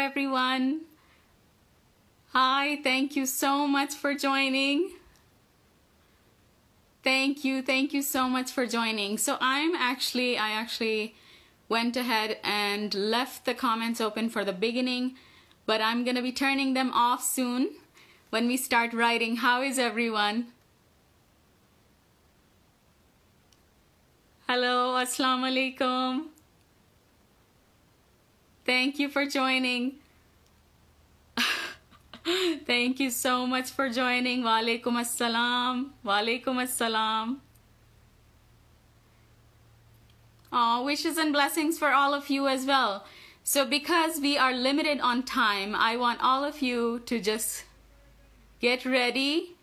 everyone. Hi, thank you so much for joining. Thank you so much for joining. So I actually went ahead and left the comments open for the beginning, but I'm gonna be turning them off soon when we start writing. How is everyone? Hello, assalamu alaikum. Thank you for joining. Thank you so much for joining. Wa alaikum assalam. Wa alaikum assalam. Oh, wishes and blessings for all of you as well. So because we are limited on time, I want all of you to just get ready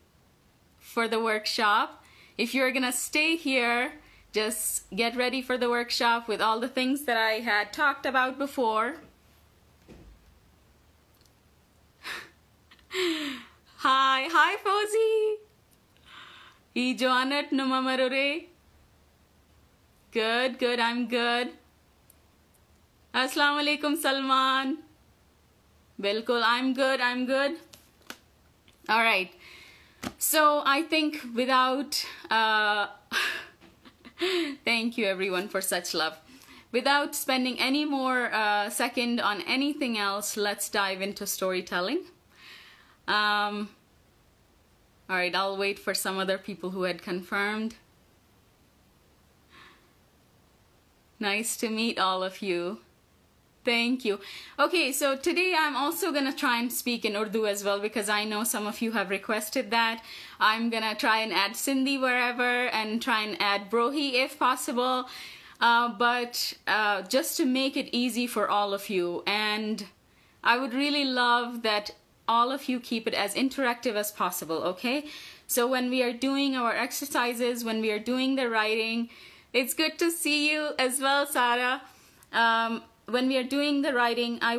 for the workshop. If you're gonna stay here, just get ready for the workshop with all the things that I had talked about before. Hi Fauzi. E Joanat Numamarure. Good, I'm good. Assalamu alaikum Salman. Bilkul, I'm good. All right. So I think without thank you everyone for such love. Without spending any more second on anything else, let's dive into storytelling. All right, I'll wait for some other people who had confirmed. Nice to meet all of you. Thank you. Okay, so today I'm also gonna try and speak in Urdu as well because I know some of you have requested that. I'm gonna try and add Sindhi wherever and try and add Brohi if possible, but just to make it easy for all of you. And I would really love that all of you keep it as interactive as possible, okay? So when we are doing our exercises, when we are doing the writing, it's good to see you as well, Sarah. When we are doing the writing, I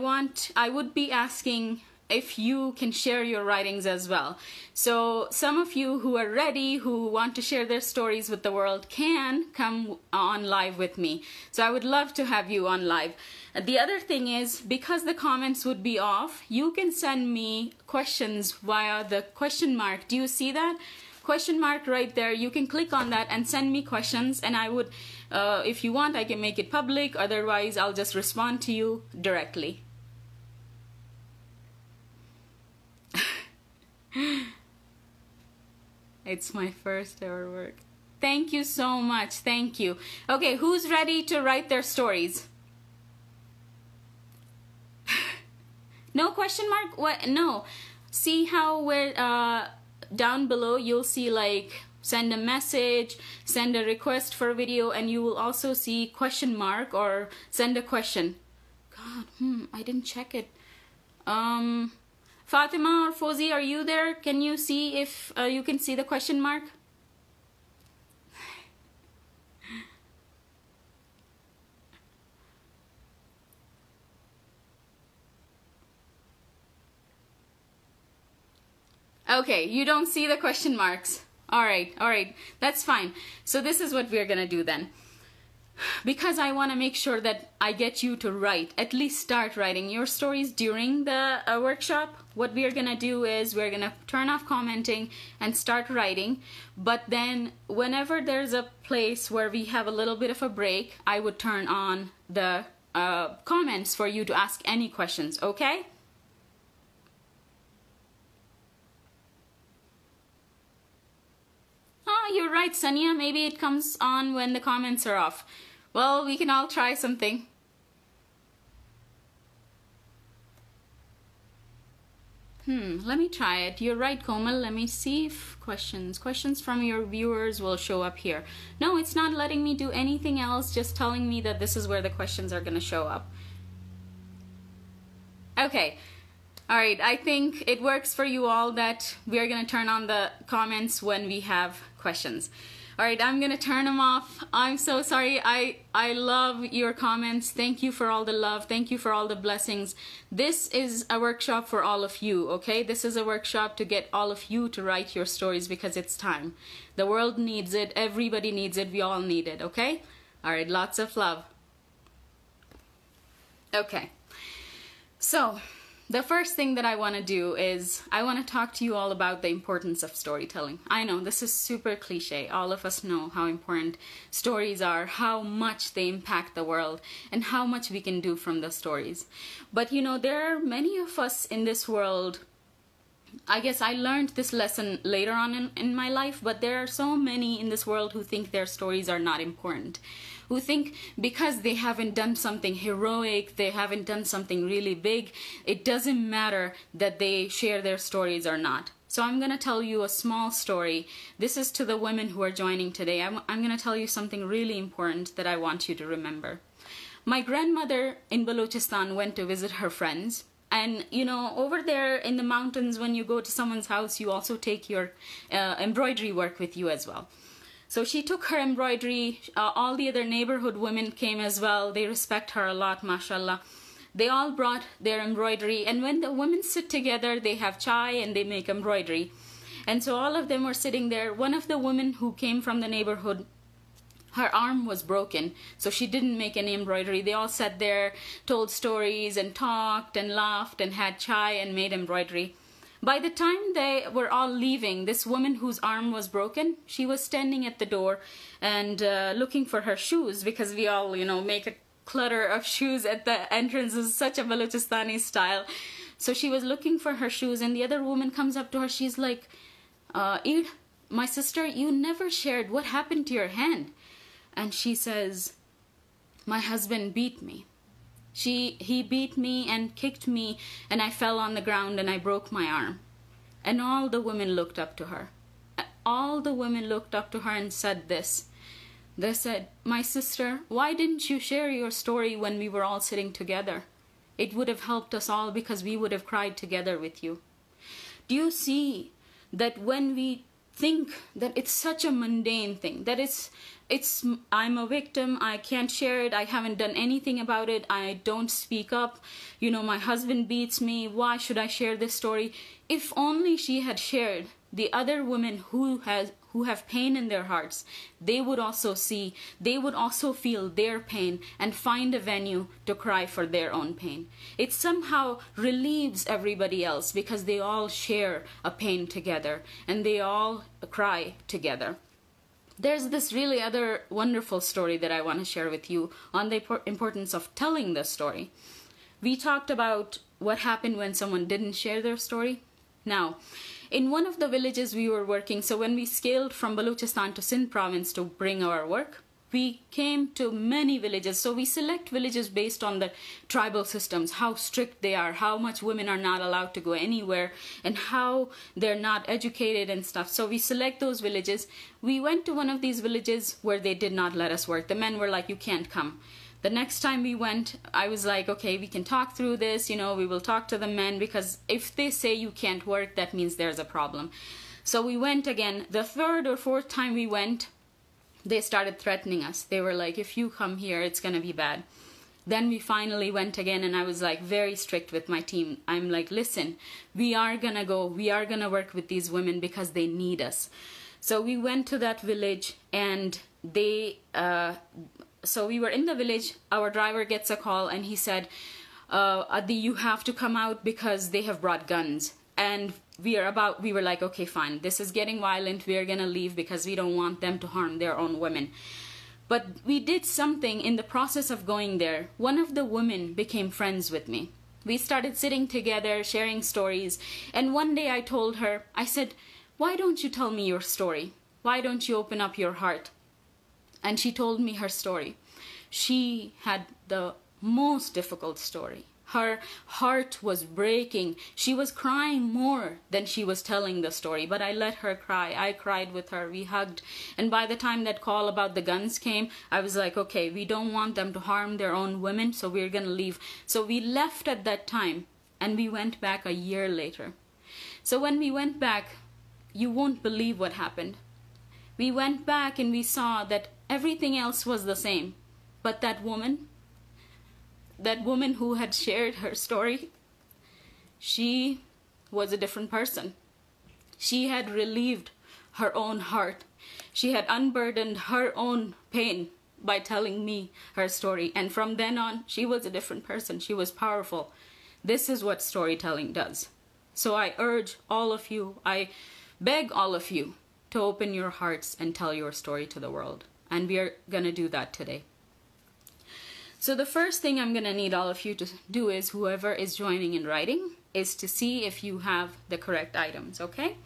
would be asking if you can share your writings as well. So some of you who are ready, who want to share their stories with the world, can come on live with me. So I would love to have you on live. The other thing is, because the comments would be off, you can send me questions via the question mark. Do you see that? Question mark right there. You can click on that and send me questions, and I would, if you want, I can make it public. Otherwise, I'll just respond to you directly. It's my first ever work. Thank you so much. Thank you. Okay, who's ready to write their stories? No question mark? What? No. See how we're down below you'll see like send a message, send a request for a video, and you will also see question mark or send a question. God, I didn't check it. Fatima or Fauzi, are you there? Can you see if you can see the question mark? Okay, you don't see the question marks. All right, that's fine. So this is what we're gonna do then. Because I wanna make sure that I get you to write, at least start writing your stories during the workshop, what we're gonna do is we're gonna turn off commenting and start writing. But then whenever there's a place where we have a little bit of a break, I would turn on the comments for you to ask any questions, okay? You're right, Sanya. Maybe it comes on when the comments are off. Well, we can all try something. Let me try it. You're right, Komal. Let me see if questions from your viewers will show up here. No, it's not letting me do anything else, just telling me that this is where the questions are going to show up. Okay. All right, I think it works for you all that we are going to turn on the comments when we have questions. All right, I'm going to turn them off. I'm so sorry. I love your comments. Thank you for all the love. Thank you for all the blessings. This is a workshop for all of you, okay? This is a workshop to get all of you to write your stories because it's time. The world needs it. Everybody needs it. We all need it, okay? All right, lots of love. Okay. So, the first thing that I want to do is I want to talk to you all about the importance of storytelling. I know this is super cliche. All of us know how important stories are, how much they impact the world, and how much we can do from the stories. But you know, there are many of us in this world. I guess I learned this lesson later on in my life, but there are so many in this world who think their stories are not important, who think because they haven't done something heroic, they haven't done something really big, it doesn't matter that they share their stories or not. So I'm going to tell you a small story. This is to the women who are joining today. I'm going to tell you something really important that I want you to remember. My grandmother in Balochistan went to visit her friends. And, you know, over there in the mountains, when you go to someone's house, you also take your embroidery work with you as well. So she took her embroidery. All the other neighborhood women came as well. They respect her a lot, mashallah. They all brought their embroidery. And when the women sit together, they have chai and they make embroidery. And so all of them were sitting there. One of the women who came from the neighborhood, her arm was broken, so she didn't make any embroidery. They all sat there, told stories and talked and laughed and had chai and made embroidery. By the time they were all leaving, this woman whose arm was broken, she was standing at the door and looking for her shoes, because we all, you know, make a clutter of shoes at the entrance. Is such a Balochistani style. So she was looking for her shoes, and the other woman comes up to her. She's like, Eid, my sister, you never shared what happened to your hand. And she says, my husband beat me. He beat me and kicked me, and I fell on the ground and I broke my arm. And all the women looked up to her. All the women looked up to her and said this. They said, my sister, why didn't you share your story when we were all sitting together? It would have helped us all, because we would have cried together with you. Do you see that when we think that it's such a mundane thing, that it's I'm a victim, I can't share it, I haven't done anything about it, I don't speak up, you know, my husband beats me, why should I share this story? If only she had shared, the other women who have pain in their hearts, they would also see, they would also feel their pain and find a venue to cry for their own pain. It somehow relieves everybody else, because they all share a pain together and they all cry together. There's this really other wonderful story that I want to share with you on the importance of telling the story. We talked about what happened when someone didn't share their story. Now, in one of the villages we were working, so when we scaled from Balochistan to Sindh province to bring our work, we came to many villages. So we select villages based on the tribal systems, how strict they are, how much women are not allowed to go anywhere, and how they're not educated and stuff. So we select those villages. We went to one of these villages where they did not let us work. The men were like, you can't come. The next time we went, I was like, okay, we can talk through this, you know, we will talk to the men, because if they say you can't work, that means there's a problem. So we went again. The third or fourth time we went, they started threatening us. They were like, if you come here, it's going to be bad. Then we finally went again, and I was like very strict with my team. I'm like, listen, we are going to go. We are going to work with these women because they need us. So we went to that village, and so we were in the village. Our driver gets a call, and he said, Adi, you have to come out because they have brought guns. And we were like, okay, fine, this is getting violent, we are gonna leave because we don't want them to harm their own women. But we did something in the process of going there. One of the women became friends with me. We started sitting together, sharing stories, and one day I told her, I said, why don't you tell me your story? Why don't you open up your heart? And she told me her story. She had the most difficult story. Her heart was breaking. She was crying more than she was telling the story, but I let her cry. I cried with her. We hugged. And by the time that call about the guns came, I was like, okay, we don't want them to harm their own women, so we're going to leave. So we left at that time, and we went back a year later. So when we went back, you won't believe what happened. We went back and we saw that everything else was the same, but that woman who had shared her story, she was a different person. She had relieved her own heart. She had unburdened her own pain by telling me her story. And from then on, she was a different person. She was powerful. This is what storytelling does. So I urge all of you, I beg all of you to open your hearts and tell your story to the world. And we are going to do that today. So the first thing I'm going to need all of you to do is, whoever is joining in writing, is to see if you have the correct items, okay?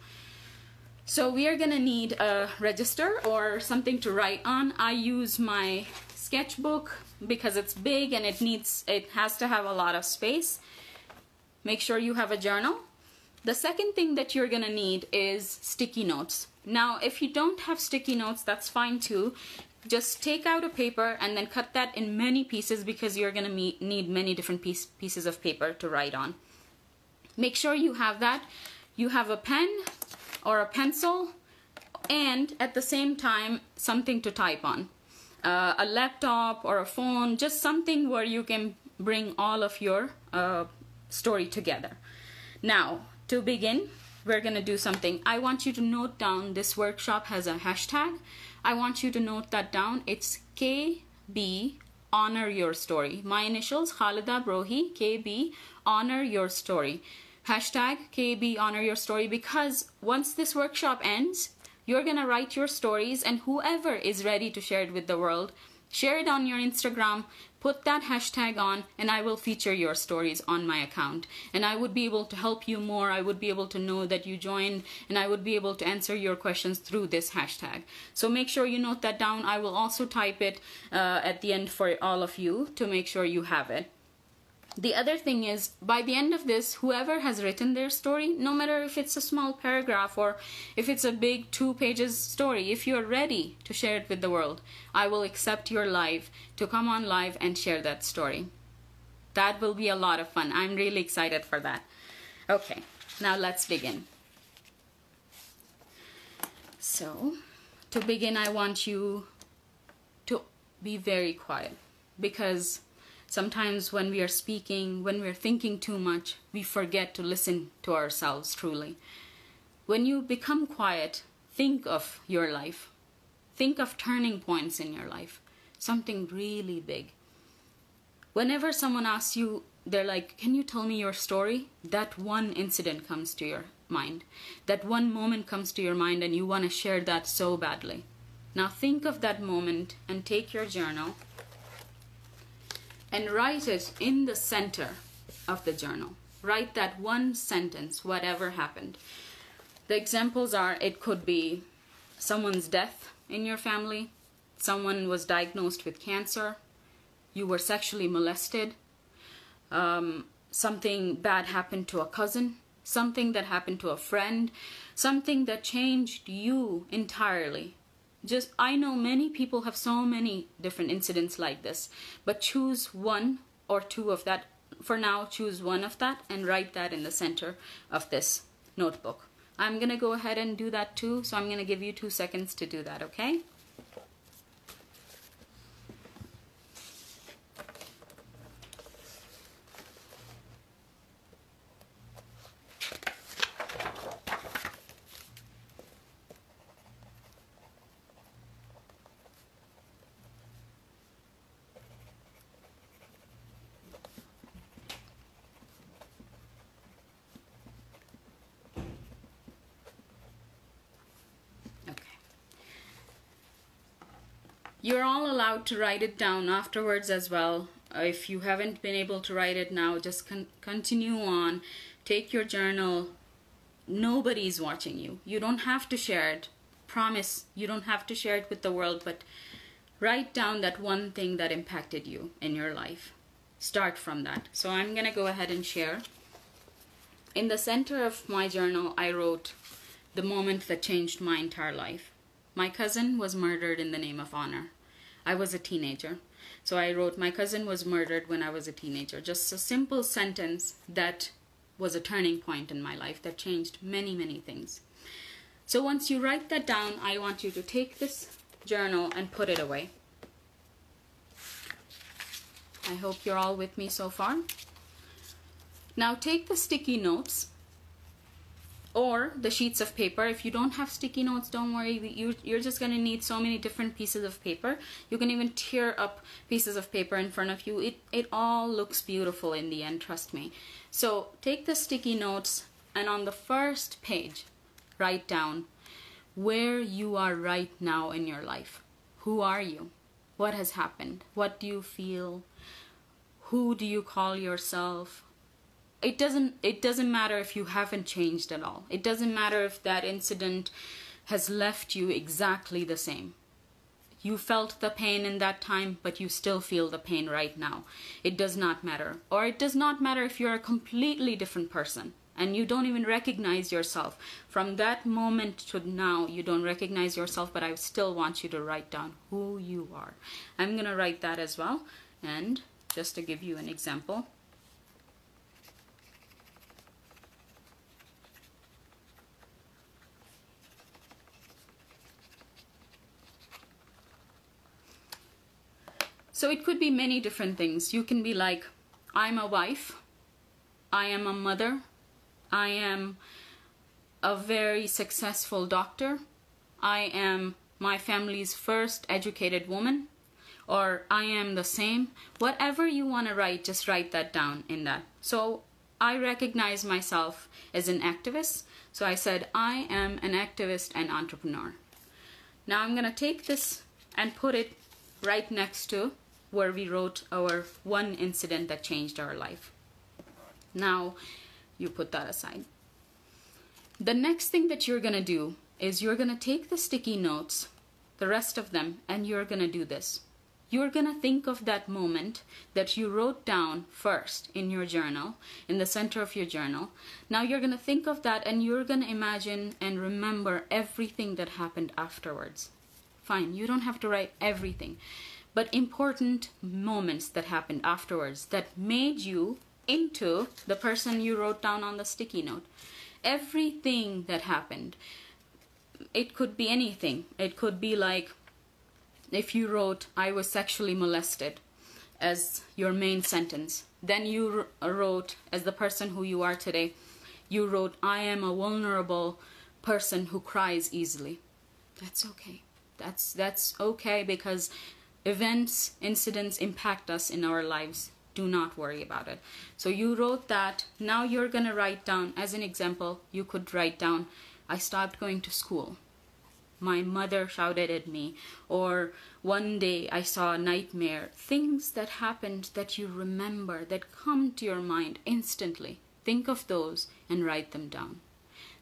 So we are going to need a register or something to write on. I use my sketchbook because it's big and it has to have a lot of space. Make sure you have a journal. The second thing that you're going to need is sticky notes. Now, if you don't have sticky notes, that's fine too. Just take out a paper and then cut that in many pieces, because you're going to need many different pieces of paper to write on. Make sure you have that. You have a pen or a pencil, and at the same time, something to type on. A laptop or a phone, just something where you can bring all of your story together. Now, to begin, we're going to do something. I want you to note down, this workshop has a hashtag. I want you to note that down. It's KB Honor Your Story. My initials, Khlida, Brohi, KB Honor Your Story. Hashtag KB Honor Your Story, because once this workshop ends, you're going to write your stories, and whoever is ready to share it with the world, share it on your Instagram, put that hashtag on, and I will feature your stories on my account. And I would be able to help you more. I would be able to know that you joined, and I would be able to answer your questions through this hashtag. So make sure you note that down. I will also type it at the end for all of you to make sure you have it. The other thing is, by the end of this, whoever has written their story, no matter if it's a small paragraph or if it's a big 2 pages story, if you're ready to share it with the world, I will accept your live to come on live and share that story. That will be a lot of fun. I'm really excited for that. Okay, now let's begin. So, to begin, I want you to be very quiet, because sometimes when we are speaking, when we're thinking too much, we forget to listen to ourselves truly. When you become quiet, think of your life. Think of turning points in your life. Something really big. Whenever someone asks you, they're like, can you tell me your story? That one incident comes to your mind. That one moment comes to your mind, and you want to share that so badly. Now think of that moment and take your journal and write it in the center of the journal. Write that one sentence, whatever happened. The examples are, it could be someone's death in your family, someone was diagnosed with cancer, you were sexually molested, something bad happened to a cousin, something that happened to a friend, something that changed you entirely. I know many people have so many different incidents like this, but choose 1 or 2 of that. For now, choose 1 of that and write that in the center of this notebook. I'm going to go ahead and do that too, so I'm going to give you 2 seconds to do that, okay? You're all allowed to write it down afterwards as well. If you haven't been able to write it now, just continue on. Take your journal. Nobody's watching you. You don't have to share it. Promise, you don't have to share it with the world, but write down that one thing that impacted you in your life. Start from that. So I'm going to go ahead and share. In the center of my journal, I wrote the moment that changed my entire life. My cousin was murdered in the name of honor. I was a teenager. So I wrote, my cousin was murdered when I was a teenager. Just a simple sentence that was a turning point in my life that changed many, many things. So once you write that down, I want you to take this journal and put it away. I hope you're all with me so far. Now take the sticky notes or the sheets of paper. If you don't have sticky notes, don't worry, you're just going to need so many different pieces of paper. You can even tear up pieces of paper in front of you. It all looks beautiful in the end, trust me. So take the sticky notes, and on the first page, write down where you are right now in your life. Who are you? What has happened? What do you feel? Who do you call yourself? It doesn't matter if you haven't changed at all. It doesn't matter if that incident has left you exactly the same. You felt the pain in that time, but you still feel the pain right now. It does not matter. Or it does not matter if you're a completely different person and you don't even recognize yourself. From that moment to now, you don't recognize yourself, but I still want you to write down who you are. I'm going to write that as well. And just to give you an example, so it could be many different things. You can be like, I'm a wife, I am a mother, I am a very successful doctor, I am my family's first educated woman, or I am the same. Whatever you want to write, just write that down in that. So I recognize myself as an activist. So I said, I am an activist and entrepreneur. Now I'm going to take this and put it right next to where we wrote our one incident that changed our life. Now you put that aside. The next thing that you're going to do is you're going to take the sticky notes, the rest of them, and you're going to do this. You're going to think of that moment that you wrote down first in your journal, in the center of your journal. Now you're going to think of that, and you're going to imagine and remember everything that happened afterwards. Fine, you don't have to write everything, but important moments that happened afterwards that made you into the person you wrote down on the sticky note. Everything that happened. It could be anything. It could be like, if you wrote, I was sexually molested as your main sentence, then you wrote, as the person who you are today, you wrote, I am a vulnerable person who cries easily. That's okay. That's okay, because events, incidents impact us in our lives. Do not worry about it. So you wrote that. Now you're going to write down, as an example, you could write down, I stopped going to school. My mother shouted at me. Or one day I saw a nightmare. Things that happened that you remember, that come to your mind instantly. Think of those and write them down.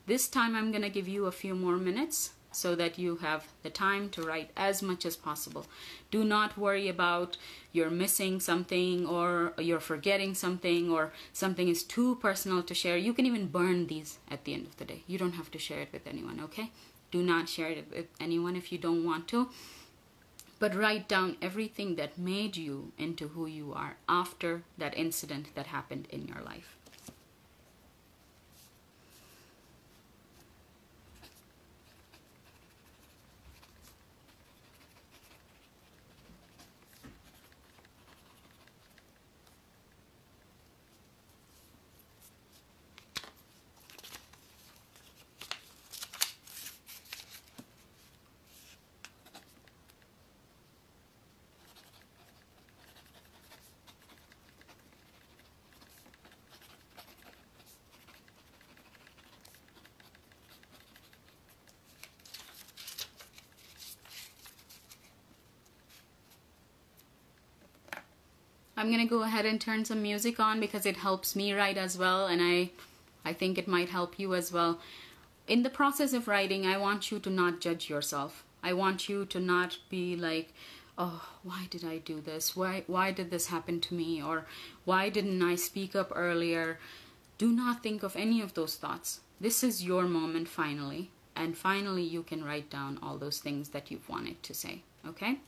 This time I'm going to give you a few more minutes so that you have the time to write as much as possible. Do not worry about you're missing something or you're forgetting something or something is too personal to share. You can even burn these at the end of the day. You don't have to share it with anyone, okay? Do not share it with anyone if you don't want to. But write down everything that made you into who you are after that incident that happened in your life. I'm gonna go ahead and turn some music on because it helps me write as well, and I think it might help you as well. In the process of writing, I want you to not judge yourself. I want you to not be like, oh, why did I do this? Why did this happen to me? Or why didn't I speak up earlier? Do not think of any of those thoughts. This is your moment finally, and finally you can write down all those things that you've wanted to say, okay?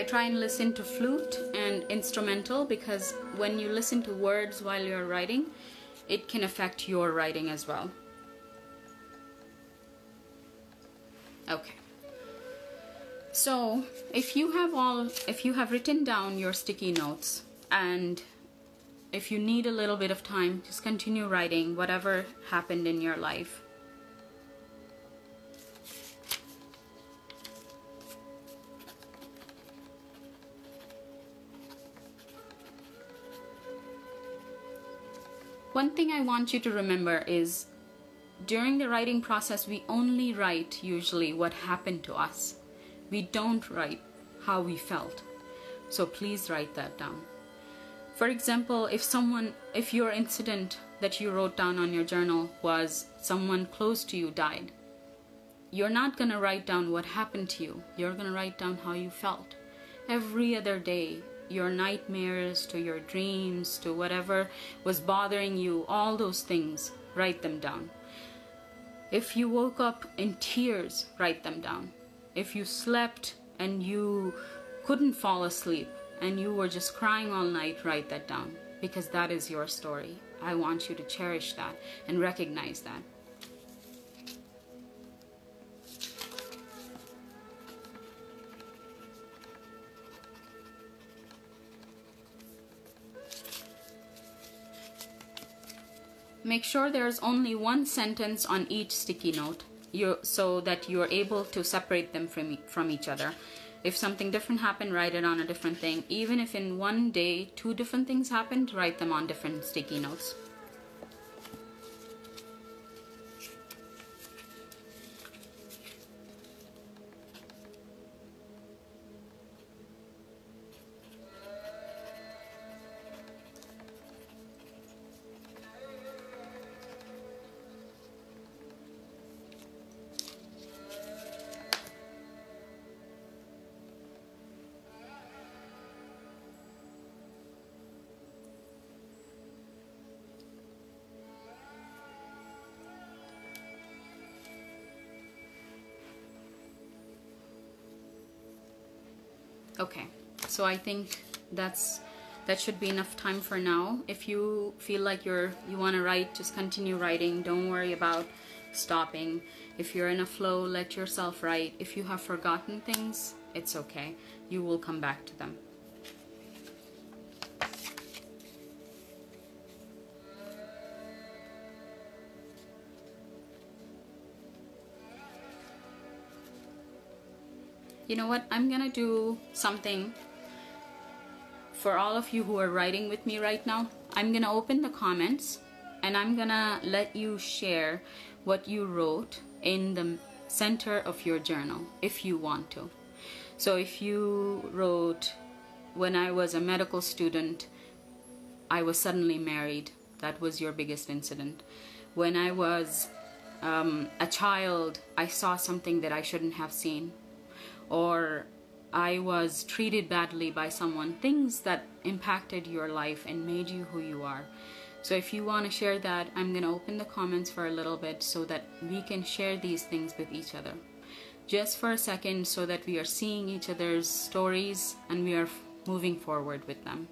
I try and listen to flute and instrumental, because when you listen to words while you're writing, it can affect your writing as well. Okay. So if you have written down your sticky notes, and if you need a little bit of time, just continue writing whatever happened in your life. One thing I want you to remember is, during the writing process, we only write usually what happened to us. We don't write how we felt. So please write that down. For example, if your incident that you wrote down on your journal was someone close to you died, you're not going to write down what happened to you. You're going to write down how you felt. Every other day, your nightmares to your dreams to whatever was bothering you, all those things, write them down. If you woke up in tears, write them down. If you slept and you couldn't fall asleep and you were just crying all night, write that down, because that is your story. I want you to cherish that and recognize that. Make sure there's only one sentence on each sticky note, so that you're able to separate them from each other. If something different happened, write it on a different thing. Even if in one day 2 different things happened, write them on different sticky notes. Okay, so I think that should be enough time for now. If you feel like you want to write, just continue writing. Don't worry about stopping. If you're in a flow, let yourself write. If you have forgotten things, it's okay. You will come back to them. You know what? I'm gonna do something for all of you who are writing with me right now. I'm gonna open the comments and I'm gonna let you share what you wrote in the center of your journal if you want to. So if you wrote, when I was a medical student, I was suddenly married. That was your biggest incident. When I was a child, I saw something that I shouldn't have seen. Or I was treated badly by someone, things that impacted your life and made you who you are. So if you want to share that, I'm going to open the comments for a little bit so that we can share these things with each other. Just for a second, so that we are seeing each other's stories and we are moving forward with them.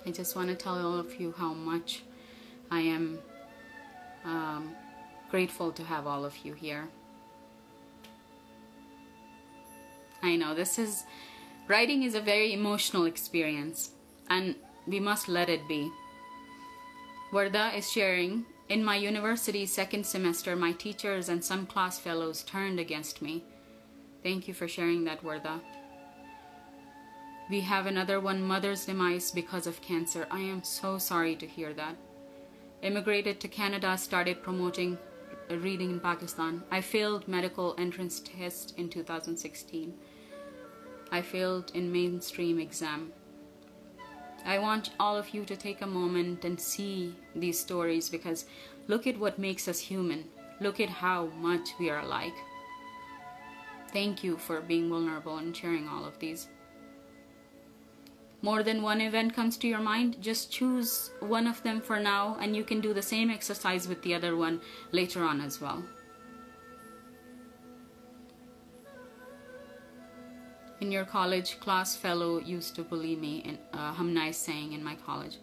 I just want to tell all of you how much I am grateful to have all of you here. I know writing is a very emotional experience, and we must let it be. Varda is sharing, in my university's 2nd semester, my teachers and some class fellows turned against me. Thank you for sharing that, Varda. We have another one, mother's demise because of cancer. I am so sorry to hear that. Immigrated to Canada, started promoting reading in Pakistan. I failed medical entrance test in 2016. I failed in mainstream exam. I want all of you to take a moment and see these stories, because look at what makes us human. Look at how much we are alike. Thank you for being vulnerable and sharing all of these. More than one event comes to your mind, just choose one of them for now, and you can do the same exercise with the other one later on as well. In your college, class fellow used to bully me, and Hamna is saying in my college.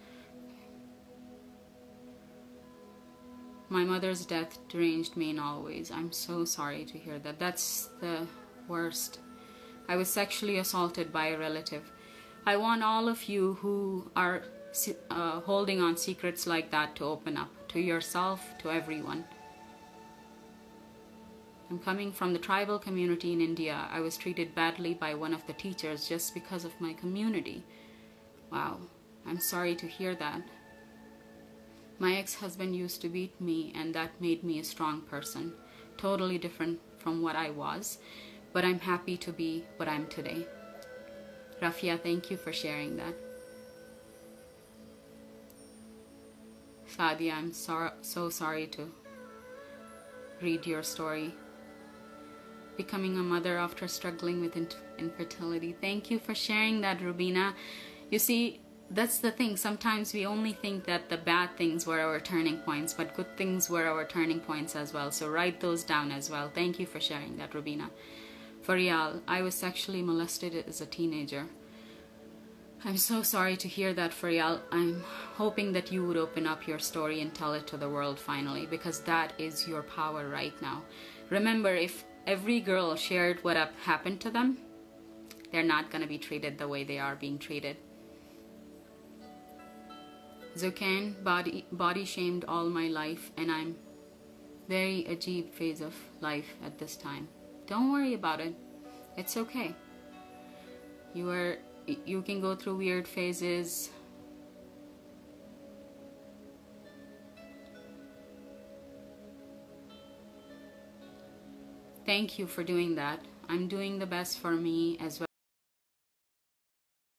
My mother's death deranged me in all ways. I'm so sorry to hear that. That's the worst. I was sexually assaulted by a relative. I want all of you who are holding on secrets like that to open up to yourself, to everyone. I'm coming from the tribal community in India. I was treated badly by one of the teachers just because of my community. Wow, I'm sorry to hear that. My ex-husband used to beat me, and that made me a strong person. Totally different from what I was, but I'm happy to be what I'm today. Rafia, thank you for sharing that. Sadia, I'm so sorry to read your story. Becoming a mother after struggling with infertility. Thank you for sharing that, Rubina. You see, that's the thing. Sometimes we only think that the bad things were our turning points, but good things were our turning points as well. So write those down as well. Thank you for sharing that, Rubina. Farial, I was sexually molested as a teenager. I'm so sorry to hear that, Farial. I'm hoping that you would open up your story and tell it to the world finally, because that is your power right now. Remember, if every girl shared what happened to them, they're not going to be treated the way they are being treated. Zukan, body shamed all my life, and I'm very ajeeb phase of life at this time. Don't worry about it. It's okay. You can go through weird phases. Thank you for doing that. I'm doing the best for me as well.